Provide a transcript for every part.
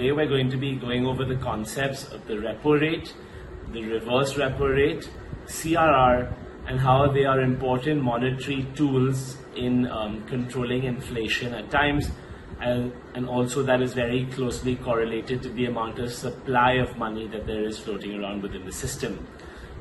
today we're going to be going over the concepts of the repo rate, the reverse repo rate, CRR, and how they are important monetary tools in controlling inflation at times, and also that is very closely correlated to the amount of supply of money that there is floating around within the system.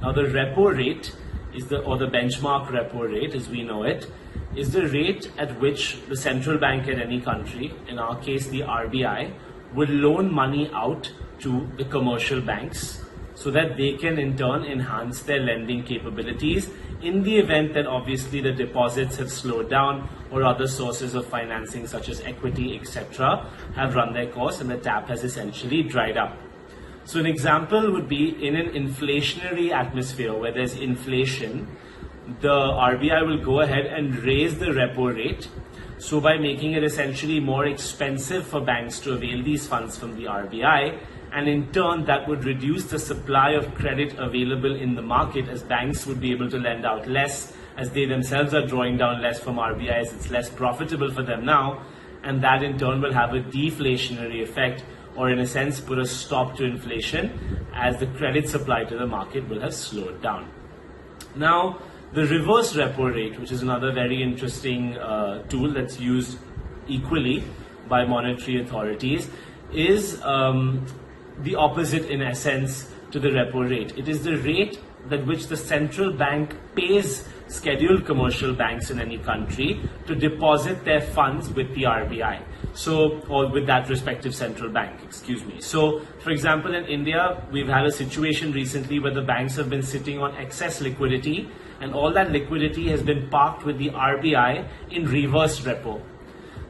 Now the repo rate is the benchmark repo rate as we know it, is the rate at which the central bank at any country, in our case the RBI, would loan money out to the commercial banks so that they can in turn enhance their lending capabilities in the event that obviously the deposits have slowed down or other sources of financing such as equity, etc. have run their course and the tap has essentially dried up. So an example would be in an inflationary atmosphere where there's inflation, the RBI will go ahead and raise the repo rate. So by making it essentially more expensive for banks to avail these funds from the RBI, and in turn that would reduce the supply of credit available in the market as banks would be able to lend out less as they themselves are drawing down less from RBI as it's less profitable for them now, and that in turn will have a deflationary effect, or in a sense put a stop to inflation as the credit supply to the market will have slowed down. Now the reverse repo rate, which is another very interesting tool that's used equally by monetary authorities, is the opposite in essence to the repo rate. It is the rate at which the central bank pays scheduled commercial banks in any country to deposit their funds with the RBI. So, or with that respective central bank, excuse me. So, for example, in India, we've had a situation recently where the banks have been sitting on excess liquidity and all that liquidity has been parked with the RBI in reverse repo.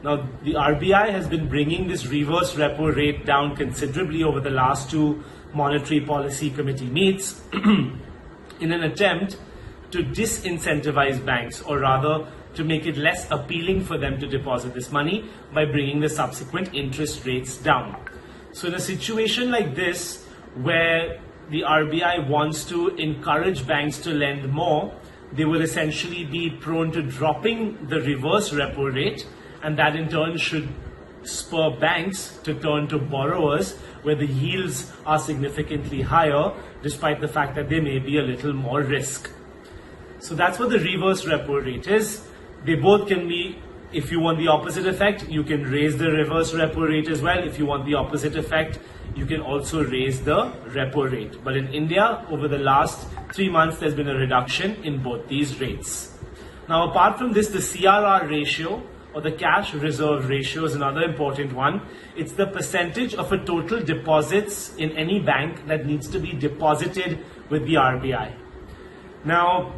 Now, the RBI has been bringing this reverse repo rate down considerably over the last two Monetary Policy Committee meets in an attempt to disincentivize banks, or rather to make it less appealing for them to deposit this money by bringing the subsequent interest rates down. So in a situation like this, where the RBI wants to encourage banks to lend more, they will essentially be prone to dropping the reverse repo rate, and that in turn should spur banks to turn to borrowers where the yields are significantly higher, despite the fact that there may be a little more risk. So that's what the reverse repo rate is. They both can be, if you want the opposite effect, you can raise the reverse repo rate as well. If you want the opposite effect, you can also raise the repo rate. But in India, over the last 3 months, there's been a reduction in both these rates. Now, apart from this, the CRR ratio, or the cash reserve ratio, is another important one. It's the percentage of a total deposits in any bank that needs to be deposited with the RBI. Now,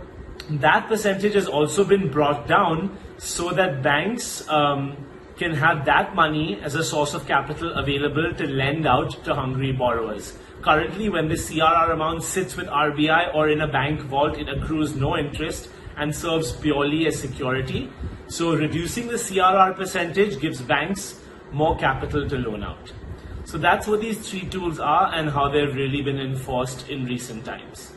that percentage has also been brought down so that banks can have that money as a source of capital available to lend out to hungry borrowers. Currently, when the CRR amount sits with RBI or in a bank vault, it accrues no interest and serves purely as security. So reducing the CRR percentage gives banks more capital to loan out. So that's what these three tools are and how they've really been enforced in recent times.